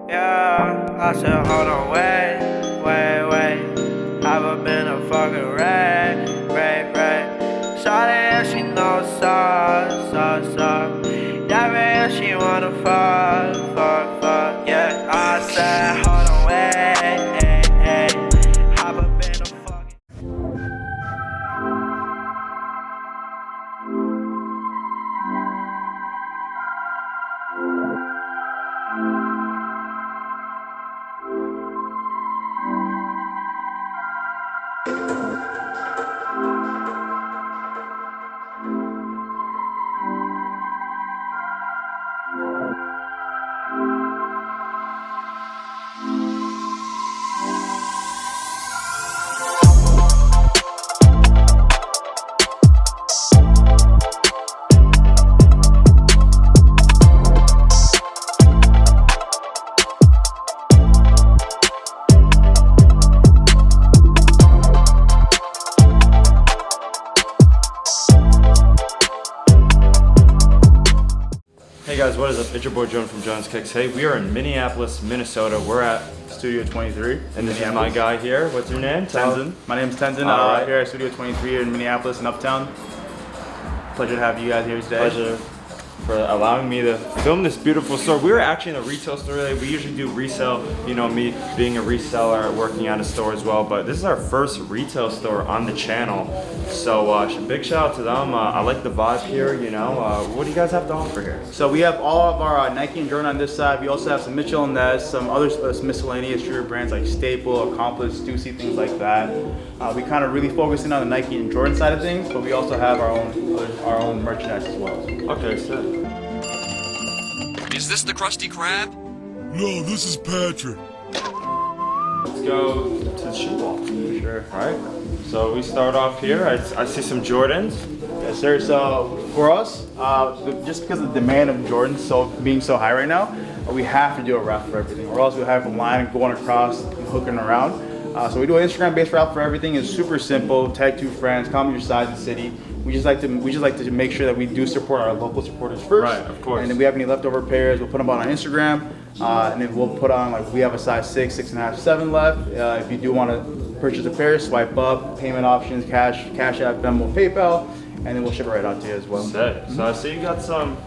Yeah, I said, hold on, wait. Have been a fucking rat. Shawty, she knows sauce. Yeah, man, she wanna fuck. Yeah, I said, hold on, wait. Have been a fucking. Hey guys, what is up? It's your boy Joan from Jones Kicks. Hey, we are in Minneapolis, Minnesota. We're at STUDIYO23. and this is my guy here. What's your name? Tenzin. My name's Tenzin. Alright. Here at STUDIYO23 here in Minneapolis and Uptown. Pleasure to have you guys here today. Pleasure for allowing me to film this beautiful store. We were actually in a retail store today. We usually do resale, you know, me being a reseller, working at a store as well, but this is our first retail store on the channel. So big shout out to them. I like the vibe here, you know. What do you guys have to offer here? So we have all of our Nike and Jordan on this side. We also have some Mitchell & Ness, some other miscellaneous streetwear brands like Staple, Accomplice, Stussy, things like that. We kind of really focus in on the Nike and Jordan side of things, but we also have our own merchandise as well. Okay, so Is this the Krusty Krab? No, this is Patrick. let's go to the shoe wall. For sure. Right. So we start off here. I see some Jordans. Yes, sir. So for us, just because of the demand of Jordans being so high right now, we have to do a wrap for everything, or else we'll have a line going across and hooking around. So we do an Instagram-based wrap for everything. It's super simple. Tag 2 friends, comment your size and city. We just like to make sure that we do support our local supporters first. Right, of course. And if we have any leftover pairs, we'll put them on our Instagram, and then we'll put on, like, we have a size 6, 6.5, 7 left. If you do want to purchase a pair, swipe up, payment options, Cash App, Venmo, PayPal, and then we'll ship it right out to you as well. Sick. So I see you got some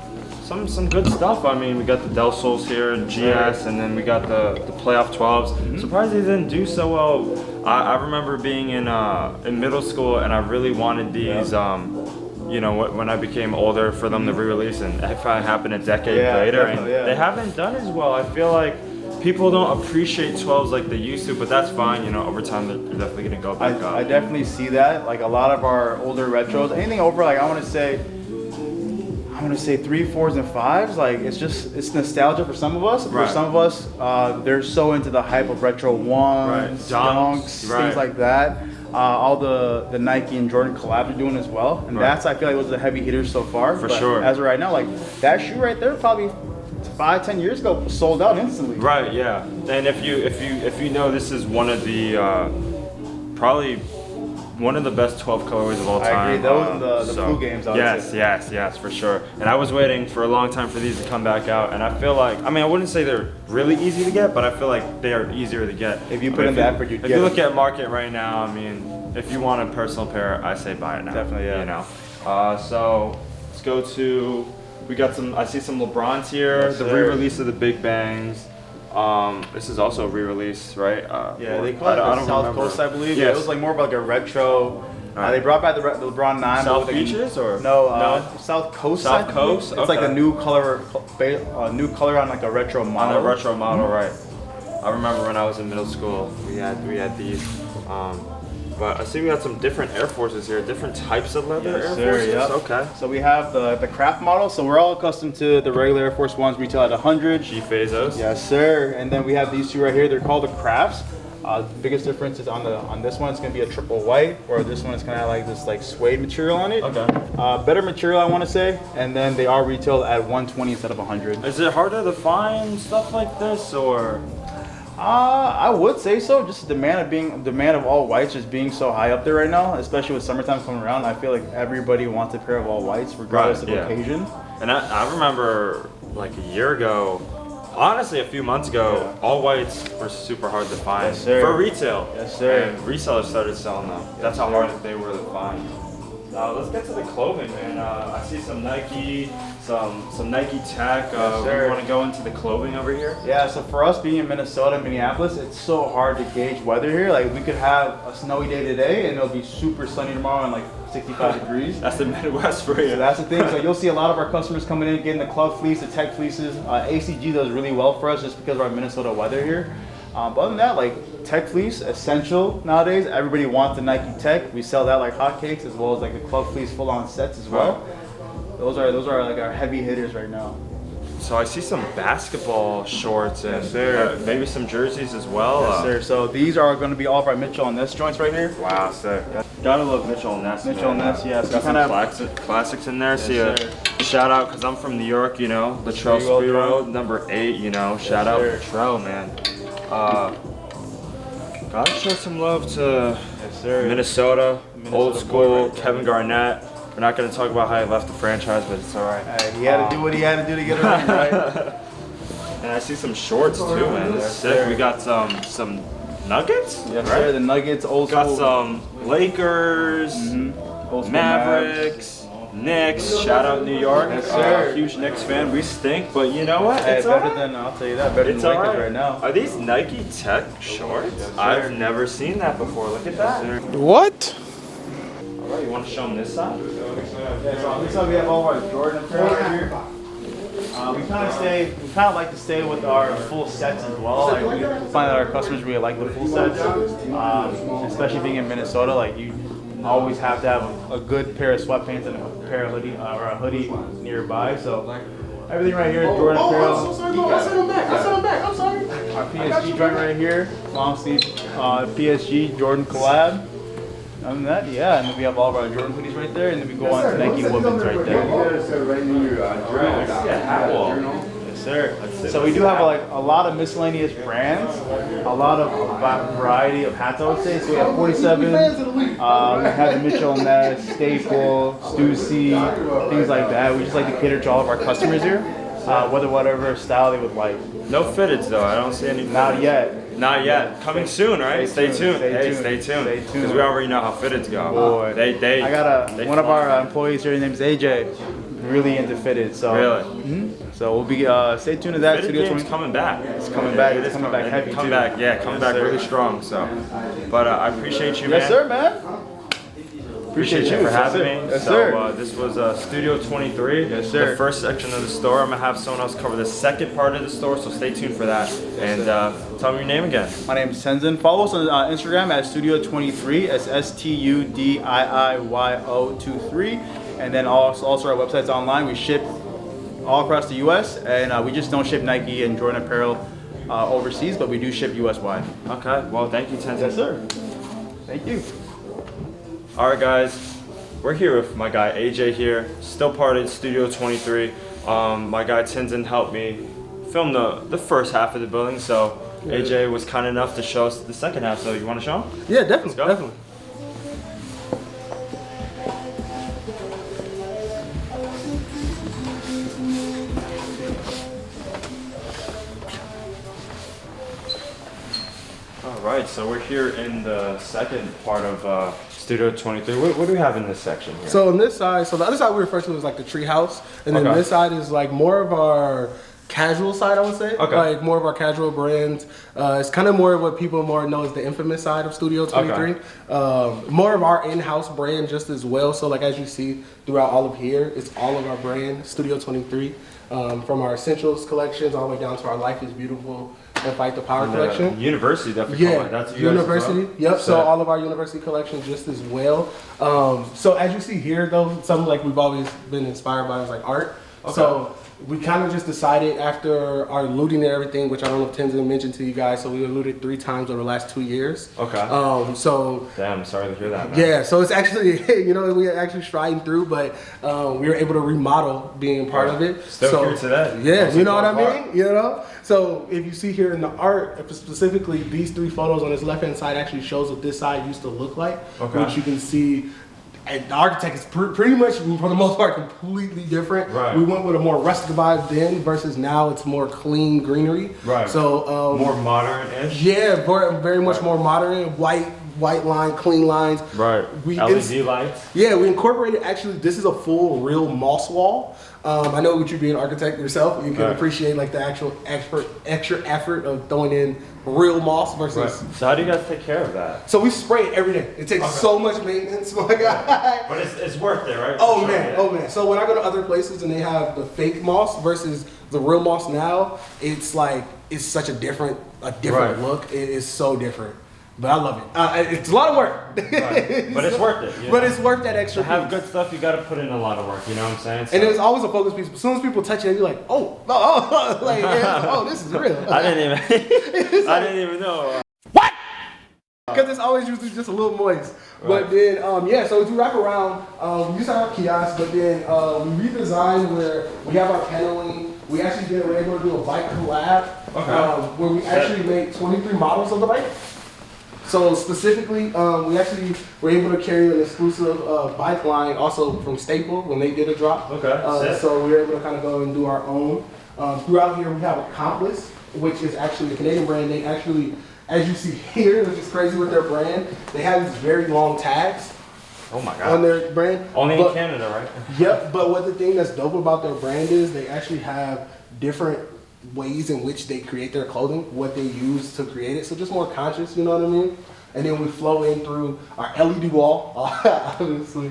good stuff. I mean, we got the Del Sols here, GS, and then we got the playoff 12s. Surprised they didn't do so well. I remember being in middle school, and I really wanted these. You know, when I became older, for them to re-release, and it probably happened a decade later, and they haven't done as well. I feel like people don't appreciate 12s like they used to, but that's fine. You know, over time they're definitely gonna go back up. I definitely see that. Like, a lot of our older retros, anything over, like, I want to say 3, 4s, and 5s. Like, it's nostalgia for some of us. Right. For some of us, they're so into the hype of retro ones, Right. dunks, Right. things like that. All the Nike and Jordan collabs are doing as well, and Right. that's, I feel like, those are the heavy hitters so far. For But sure. as of right now, like, that shoe right there, probably 5-10 years ago, sold out instantly. Right, yeah. And if you know, this is one of the probably one of the best 12 colorways of all time. I agree. Those and the flu games, obviously. Yes, for sure. And I was waiting for a long time for these to come back out, and I feel like, I mean, I wouldn't say they're really easy to get, but I feel like they are easier to get. If you put in the effort, you'd If get you it. look at market right now, I mean, if you want a personal pair, I say buy it now. Definitely, yeah. You know. So let's go to. We got some. I see some LeBrons here. Yes, the sir. re-release of the Big Bangs. This is also a re-release, right? Yeah, they or- call it I the don't South remember. Coast, I believe. Yes. It was like more of like a retro. Alright. They brought back the LeBron 9. South but with, like, Beaches or no, South Coast. South I think. Coast? It's like Okay. a new color on like a retro On model. a retro model, right? I remember when I was in middle school, we had these. But I see we got some different Air Forces here, different types of leather Yes, Air sir, Forces. yep. Okay. So we have the craft model. So we're all accustomed to the regular Air Force Ones retail at 100. G Fazos. Yes, sir. And then we have these two right here. They're called the crafts. The biggest difference is on this one, it's gonna be a triple white, or this one is gonna have like this like suede material on it. Okay. Better material, I want to say. And then they are retailed at 120 instead of 100. Is it harder to find stuff like this, or? I would say so. Just the demand of all whites just being so high up there right now, especially with summertime coming around. I feel like everybody wants a pair of all whites, regardless of occasion. And I remember like a year ago, honestly, a few months ago, all whites were super hard to find sir. for retail. Yes, sir. And resellers started selling them. That's how hard they were to find. Let's get to the clothing, man. I see some Nike, some Nike tech. We want to go into the clothing over here. Yeah, so for us being in Minnesota, Minneapolis, it's so hard to gauge weather here. Like we could have a snowy day today and it'll be super sunny tomorrow and like 65 degrees. That's the Midwest for you. So that's the thing. So you'll see a lot of our customers coming in, getting the club fleece, the tech fleeces. ACG does really well for us just because of our Minnesota weather here. But other than that, like tech fleece, essential nowadays. Everybody wants the Nike tech. We sell that like hotcakes, as well as like the club fleece full-on sets as well. Those are like our heavy hitters right now. So I see some basketball shorts and maybe some jerseys as well. Yes, sir. So these are going to be all of our Mitchell & Ness joints right here. Wow, sick. Gotta love Mitchell & Ness. Mitchell & Ness, yeah. So Got some classics in there. Yes, See a shout out, because I'm from New York, you know, Latrell Spree Road, number 8, you know. Shout out Latrell, man. Gotta show some love to Minnesota, old school, Kevin Garnett. We're not going to talk about how he left the franchise, but it's all right. He had to do what he had to do to get around, right? And I see some shorts too, man. They're sick. We got some Nuggets. Yes, sir. The Nuggets, old school. Got some Lakers, Mavericks, Knicks. Shout out New York. Yes, sir. Huge Knicks fan. We stink, but you know what? Hey, It's better all right. than, I'll tell you that, better It's than all Lakers right. right now. Are these Nike Tech shorts? Yes, I've never seen that before. Look at that. What? All right, you want to show them this side? Yeah, so on this side we have all of our Jordan apparel right here. We kind of like to stay with our full sets as well. Like we find that our customers really like the full sets, especially being in Minnesota. Like you always have to have a good pair of sweatpants and a pair of hoodie or a hoodie nearby. So everything right here is Jordan apparel. I'm sorry, bro. I sent him back. I'm sorry. Our PSG joint right here, long sleeve PSG Jordan collab. Other than that, yeah, and then we have all of our Jordan hoodies right there, and then we go on to Nike Women's right there. Yes, sir. So we do have a lot of miscellaneous brands, a lot of variety of hats, I would say. So we have 47, we have the Mitchell & Ness, Staple, Stussy, things like that. We just like to cater to all of our customers here, whatever style they would like. No fitteds though. I don't see any. Not yet. Not yet. Coming soon, right? Stay tuned. Stay tuned. Because we already know how fitteds go. Boy. I got one of our employees here. His name's AJ. Really into fitted. So really. So we'll be stay tuned to that. Fitted Studio game's 20. coming back. It's coming back. It's coming back heavy Coming too. back. Yeah, coming back really strong. So, but I appreciate you, man. Yes, sir, man. Appreciate you for having me. Yes, so, sir. This was Studio 23. Yes, sir. The first section of the store. I'm gonna have someone else cover the second part of the store, so stay tuned for that. And tell me your name again. My name is Tenzin. Follow us on Instagram at Studio23. It's STUDIYO23. And then also our website's online. We ship all across the U.S. and we just don't ship Nike and Jordan apparel overseas, but we do ship U.S. wide. Okay. Well, thank you, Tenzin. Yes, sir. Thank you. All right, guys. We're here with my guy AJ here, still part of Studio 23. My guy Tenzin helped me film the first half of the building, so AJ was kind enough to show us the second half. So you want to show him? Yeah, definitely. Let's go. Definitely. All right, so we're here in the second part of Studio 23. What do we have in this section here? So on this side, so the other side we refer to as like the tree house, and then this side is like more of our casual side, I would say. Okay. Like more of our casual brands. It's kind of more of what people more know as the infamous side of Studio 23. More of our in-house brand just as well. So like as you see throughout all of here, it's all of our brand, Studio 23. From our essentials collections all the way down to our Life is Beautiful and Fight the Power collection. University, definitely. Yeah, That's university. Well? Yep. So all of our university collections just as well. So as you see here, though, something like we've always been inspired by is like art. Okay. So we kind of just decided after our looting and everything, which I don't know if Tenzin mentioned to you guys. So we were looted 3 times over the last 2 years. Okay. So damn, sorry to hear that, man. yeah, so it's actually, you know, we are actually striding through, but we were able to remodel being part of it. Still so, here today. Yeah, That's you know what I part. mean? You know? So if you see here in the art, specifically these 3 photos on this left-hand side actually shows what this side used to look like, Okay. which you can see And the architect is pretty much, for the most part, completely different. Right. We went with a more rustic vibe then versus now it's more clean greenery. Right. So more modern-ish. yeah, very much more modern, white line, clean lines. Right. LED lights. Yeah, we incorporated, actually, this is a full real moss wall. I know with you being an architect yourself, you can appreciate like the actual extra effort of throwing in real moss versus. Right. So how do you guys take care of that? So we spray it every day. It takes so much maintenance, my guy. But it's worth it, right? Oh man. So when I go to other places and they have the fake moss versus the real moss now, it's like it's such a different look. It is so different. But I love it. It's a lot of work. Right. But it's worth it. But it's worth that extra. To have good stuff, you got to put in a lot of work. You know what I'm saying? So. And there's always a focus piece. As soon as people touch it, you're like, oh, like, this is real. I didn't even know. What? Because it's always usually just a little moist. Right. But then, so as we wrap around, we used to have our kiosk, but then we redesigned where we have our paneling. We actually were able to do a bike collab where we actually made 23 models of the bike. So specifically, we actually were able to carry an exclusive bike line also from Staple when they did a drop. Okay. So we were able to kind of go and do our own. Throughout here, we have Accomplice, which is actually a Canadian brand. They actually, as you see here, which is crazy with their brand, they have these very long tags. Oh my God. On their brand. Only in Canada, right? Yep. But what the thing that's dope about their brand is they actually have different ways in which they create their clothing, what they use to create it. So just more conscious, you know what I mean? And then we flow in through our LED wall, obviously.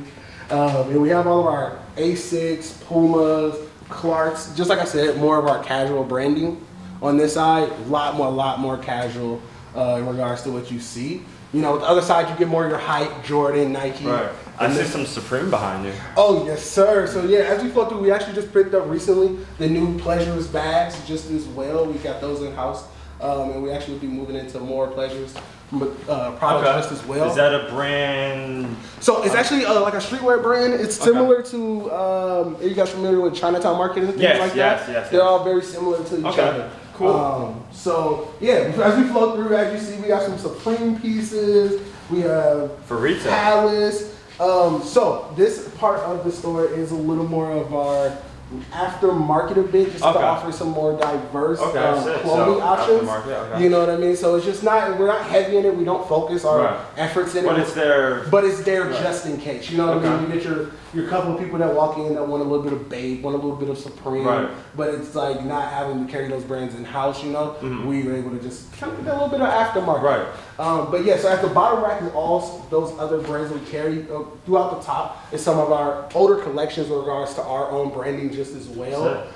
And we have all of our Asics, Pumas, Clarks. Just like I said, more of our casual branding on this side. A lot more casual in regards to what you see. You know, with the other side, you get more of your hype, Jordan, Nike. Right. I see some Supreme behind you. Oh, yes, sir. So, yeah, as we flow through, we actually just picked up recently the new Pleasures bags just as well. We got those in-house. And we actually will be moving into more Pleasures products just as well. Is that a brand? So, it's actually like a streetwear brand. It's similar to, are you guys familiar with Chinatown Market and things like that? Yes. They're all very similar to each other. Cool. So, yeah, as we flow through, as you see, we got some Supreme pieces. We have For retail. Palace. So this part of the store is a little more of our aftermarket a bit, just to offer some more diverse clothing options. You know what I mean? So it's just not, we're not heavy in it. We don't focus our efforts in it. But it's there. But it's there just in case. You know what I mean? You get your couple of people that walk in that want a little bit of Babe, want a little bit of Supreme, but it's like not having to carry those brands in house. You know, we were able to just kind of get a little bit of aftermarket. But yeah, so at the bottom rack is all those other brands we carry. Throughout the top is some of our older collections in regards to our own branding just as well.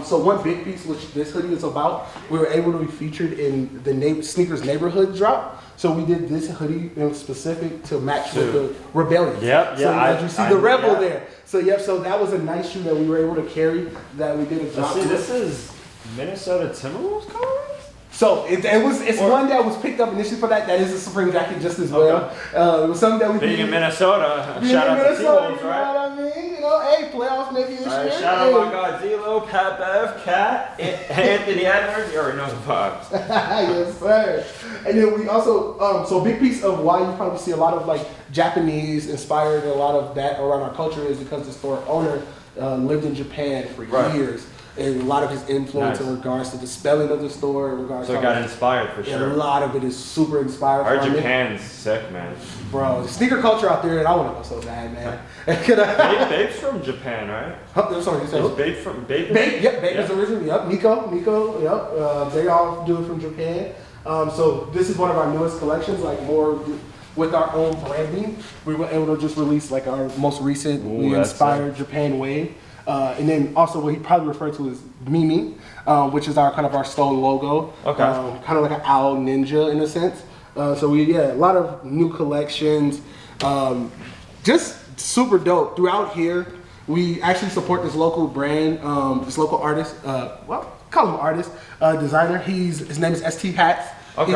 So one big piece, which this hoodie is about, we were able to be featured in the Sneakers Neighborhood drop. So we did this hoodie in specific to match with the Rebellion. So as you see the Rebel there. So so that was a nice shoe that we were able to carry that we did a drop. See, this is Minnesota Timberwolves colors? So it's one that was picked up initially for that. That is a Supreme jacket just as well. It was something that we being in Minnesota. Shout out to T-Wolves, right? You know what I mean? You know, hey, playoffs maybe this year. Shout out my guy D-Lo, Pat Bev, Cat, Anthony Edwards. You already know the vibes. Yes, sir. And then we also so a big piece of why you probably see a lot of like Japanese inspired, a lot of that around our culture is because the store owner lived in Japan for years. And a lot of his influence in regards to the spelling of the store, in regards so it got inspired for sure. A lot of it is super inspired. Our Japan's sick, man. Bro, the sneaker culture out there, and I want to go so bad, man. Babe's from Japan, right? Sorry, you said is Babe from Babe? Yep, Babe is originally. Yep, Nico. Yep, they all do it from Japan. So this is one of our newest collections, like more with our own branding. We were able to just release like our most recent inspired Japan wave. And then also what he probably referred to as Mimi, which is our kind of our stone logo. Kind of like an owl ninja in a sense. So a lot of new collections. Just super dope. Throughout here, we actually support this local brand, this local artist, call him artist, designer. His name is ST Hats. He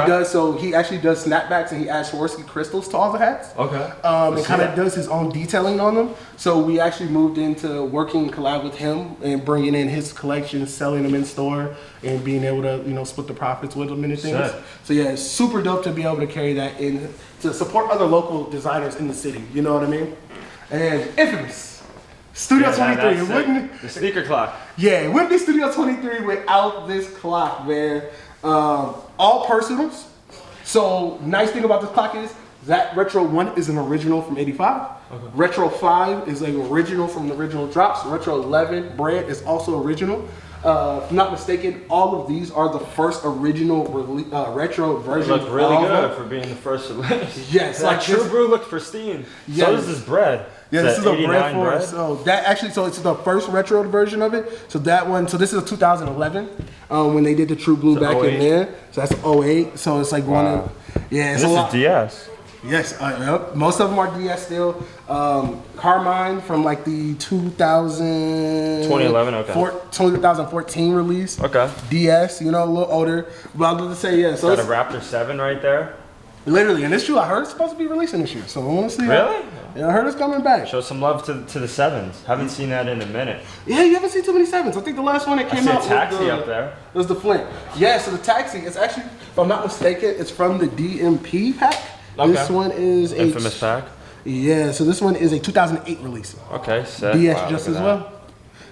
actually does snapbacks and he adds Swarovski crystals to all the hats. And kind of does his own detailing on them. So we actually moved into working collab with him and bringing in his collection, selling them in store, and being able to split the profits with them and things. So yeah, it's super dope to be able to carry that in to support other local designers in the city. You know what I mean? And infamous. Studio 23. It wouldn't, the sneaker clock. yeah, it wouldn't be Studio 23 without this clock, man. All personals. So nice thing about this clock is that Retro 1 is an original from 85. Okay. Retro 5 is an original from the original drops. Retro 11 brand is also original. If I'm not mistaken, all of these are the first original retro version. It looked really good for being the first release. Yes, like True Brew looked pristine. Yes. So does this bread. Yeah, this is a bread for us. So that actually, so it's the first retro version of it. So that one, so this is 2011 when they did the True Blue back in there. So that's 08. So it's like one of, yeah. It's this is DS. Yes, yep. Most of them are DS still. Carmine from like the 2011, okay. 2014 release. Okay. DS, you know, a little older. But I was gonna say, yeah. So got a Raptor 7 right there. Literally, and this shoe I heard it's supposed to be releasing this year. So I want to see. Really? Yeah, I heard it's coming back. Show some love to the 7s. Haven't seen that in a minute. Yeah, you haven't seen too many 7s. I think the last one that came out was the Taxi up there. Was the Flint. Yeah, so the Taxi, it's actually, if I'm not mistaken, it's from the DMP pack. Okay. This one is a infamous pack. Yeah, so this one is a 2008 release. Okay, sick. DS just as well.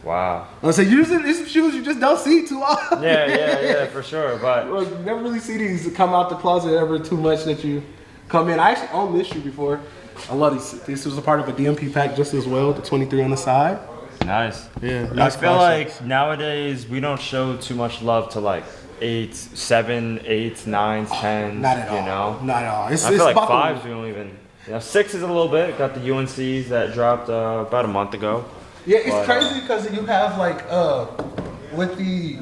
Wow. I say usually these shoes you just don't see too often. Yeah, for sure. But well, you never really see these come out the closet ever too much that you come in. I actually owned this shoe before. I love these. This was a part of a DMP pack just as well. The 23 on the side. Nice. Yeah. I feel like nowadays we don't show too much love to like 8s, 7s, 8s, 9s, 10s. Not at all. You know. Not at all. I feel like 5s we don't even. You know, 6s a little bit. Got the UNCs that dropped about a month ago. Yeah, it's crazy because you have like with the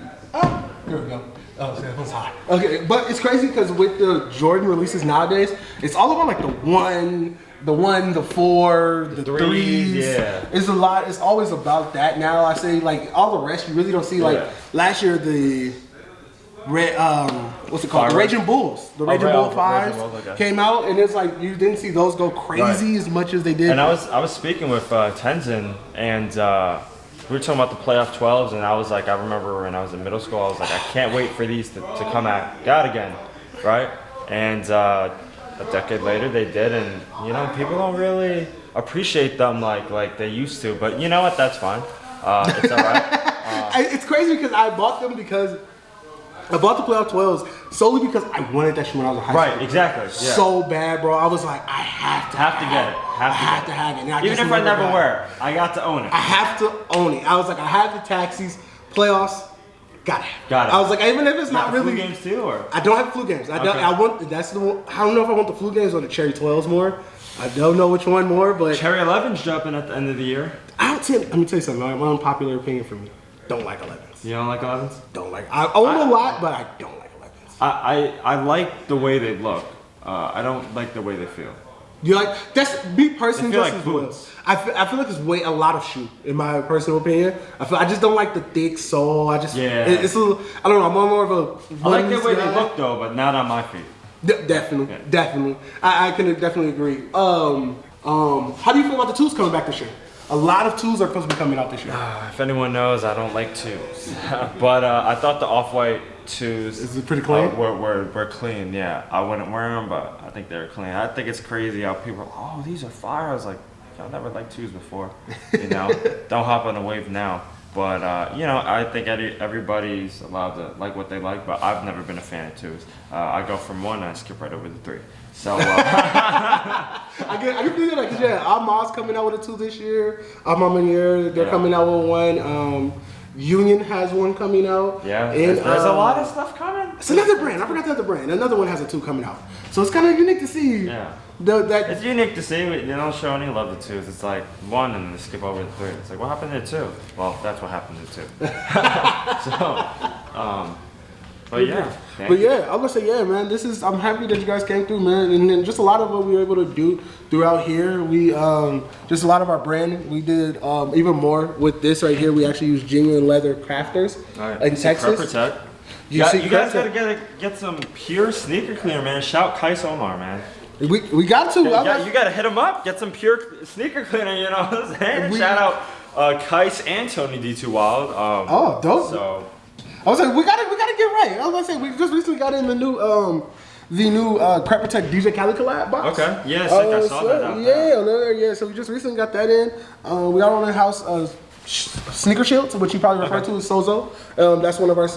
here we go. Oh, it was hot. Okay, but it's crazy because with the Jordan releases nowadays, it's all about like the 1, the 4, the 3s. Yeah, it's a lot. It's always about that now. I say like all the rest you really don't see. Like last year the what's it called? The Raging Bulls. The Raging Bull 5s came out, and it's like you didn't see those go crazy as much as they did. And I was speaking with Tenzin, and we were talking about the playoff 12s, and I was like, I remember when I was in middle school, I was like, I can't wait for these to come out again, right? And a decade later, they did, and you know, people don't really appreciate them like they used to. But you know what? That's fine. It's all right. It's crazy because I bought them because. I bought the playoff 12s solely because I wanted that shoe when I was in high school. Right, exactly. Yeah. So bad, bro. I was like, I have to get it. I have to have it. And even if I never wear it, I got to own it. I have to own it. I was like, I have the Taxis, playoffs, got it. Got it. I was like, even if it's not really flu games too, or I don't have flu games. I don't. Okay. I want. That's the. I don't know if I want the flu games or the Cherry 12s more. I don't know which one more, but Cherry 11's dropping at the end of the year. Let me tell you something. My unpopular opinion for me. Don't like 11s. You don't like 11s? Don't like. I own a lot, but I don't like 11s. I like the way they look. I don't like the way they feel. You like that's me personally. They feel just like as well. boots. I feel like it's a lot of shoe in my personal opinion. I just don't like the thick sole. I just it's a little, I don't know. I'm more of a. I like the way they look though, but not on my feet. Definitely. I can definitely agree. How do you feel about the twos coming back this year? A lot of twos are supposed to be coming out this year. If anyone knows, I don't like twos. But I thought the off-white twos is it pretty clean? Were clean, yeah. I wouldn't wear them, but I think they're clean. I think it's crazy how people are, oh, these are fire. I was like, y'all never liked twos before. You know, don't hop on the wave now. But, you know, I think everybody's allowed to like what they like, but I've never been a fan of twos. I go from 1 and I skip right over the 3. So I can feel like our mom's coming out with a 2 this year. Our mom and they're coming out with one. Union has one coming out. Yeah, and, there's a lot of stuff coming. It's another brand. I forgot the other brand. Another one has a 2 coming out. So it's kind of unique to see. Yeah. It's unique to see. They don't show any love to 2s. It's like 1 and they skip over the 3. It's like, what happened to 2? Well, that's what happened to 2. But yeah. I'm gonna say man. I'm happy that you guys came through, man, and then just a lot of what we were able to do throughout here. We just a lot of our branding. We did even more with this right here. We actually used genuine leather crafters in Texas. You guys gotta get some pure sneaker cleaner, man. Shout Kais Omar, man. We got to. You gotta hit him up. Get some pure sneaker cleaner. You know what I'm saying? Shout out Kais and Tony D2 Wild. Dope. So. I was like, we gotta get right. I was gonna say we just recently got in the the new Crap Protect DJ Khaled collab box. Okay. Yeah, sick. I saw that out there. Yeah. So we just recently got that in. We got on in-house sneaker shields, which you probably refer to as Sozo. That's one of our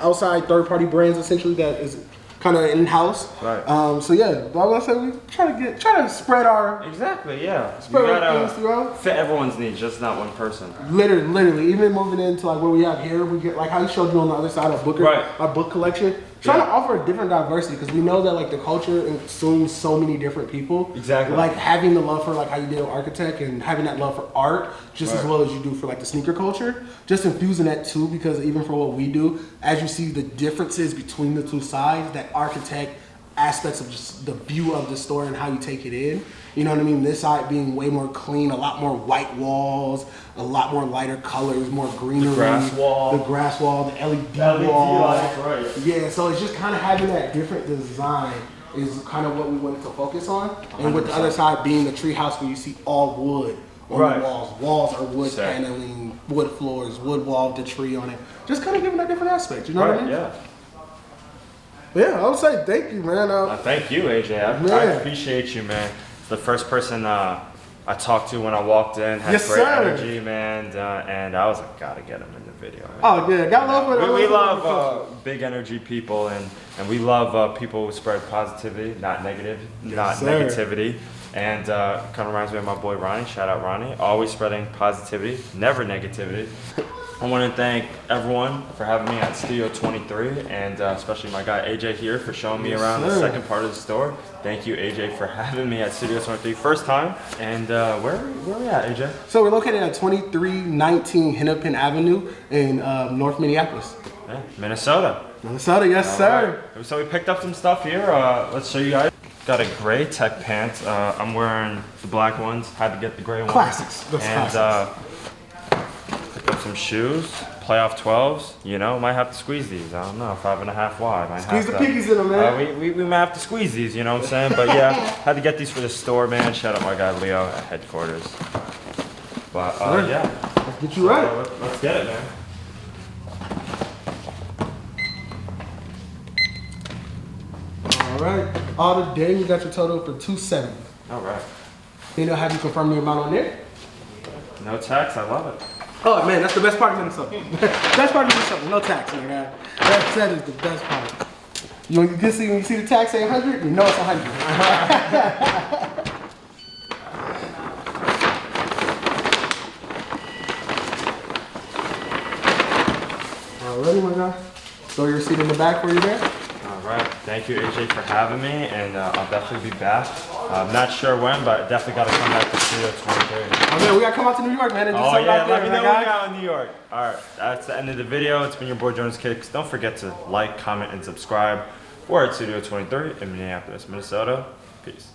outside third-party brands, essentially, that is kind of in-house. Right. So yeah, but like I said, we try to spread our Exactly. Yeah. spread You our gotta things throughout. fit everyone's needs, just not one person. Literally, even moving into like what we have here, we get like how you showed you on the other side of Booker, Right. our book collection. Trying to offer a different diversity because we know that like the culture consumes so many different people. Exactly. Like having the love for like how you did architect and having that love for art just as well as you do for like the sneaker culture. Just infusing that too, because even for what we do, as you see the differences between the two sides, that architect aspects of just the view of the store and how you take it in. You know what I mean? This side being way more clean, a lot more white walls, a lot more lighter colors, more greenery. The grass wall, the LED wall. lights, right. Yeah, so it's just kind of having that different design is kind of what we wanted to focus on. And with the other side being the tree house where you see all wood on the walls. Walls are wood paneling, wood floors, wood wall with the tree on it. Just kind of giving a different aspect, you know what I mean? Yeah. Yeah, I would say thank you, man. Thank you, AJ. I appreciate you, man. The first person I talked to when I walked in had great energy, man, and I was like, gotta get him in the video. Man. Oh yeah, got love for that. We love big energy people, and we love people who spread positivity, not negativity. And kind of reminds me of my boy Ronnie. Shout out Ronnie, always spreading positivity, never negativity. I want to thank everyone for having me at STUDIYO23, and especially my guy AJ here for showing me around the second part of the store. Thank you, AJ, for having me at STUDIYO23 first time. And where are we at, AJ? So we're located at 2319 Hennepin Avenue in North Minneapolis. Yeah, Minnesota. Minnesota, yes, sir. Right. So we picked up some stuff here. Let's show you guys. Got a gray tech pant. I'm wearing the black ones. Had to get the gray ones. Classics. Picked up some shoes, playoff 12s. You know, might have to squeeze these. I don't know, 5.5 wide. Might Squeeze have the to, piggies in them, man. we might have to squeeze these. You know what I'm saying? But yeah, had to get these for the store, man. Shout out my guy Leo at headquarters. But yeah, let's get you right. Let's get it, man. All right. All the day, you got your total for $270. All right. You know, have you confirmed the amount on there? No tax. I love it. Oh man, that's the best part of Minnesota. Best part of Minnesota, no tax, my guy. That is the best part. When you see the tax say 100, you know it's 100. Alrighty, my guy. Throw your receipt in the back for you there. All right. Thank you, AJ, for having me, and I'll definitely be back. I'm not sure when, but definitely got to come back to STUDIYO23. Oh man, we gotta come out to New York, man. And do something out there, let me know when you're out in New York. All right, that's the end of the video. It's been your boy Jonas Kicks. Don't forget to like, comment, and subscribe. We're at STUDIYO23 in Minneapolis, Minnesota. Peace.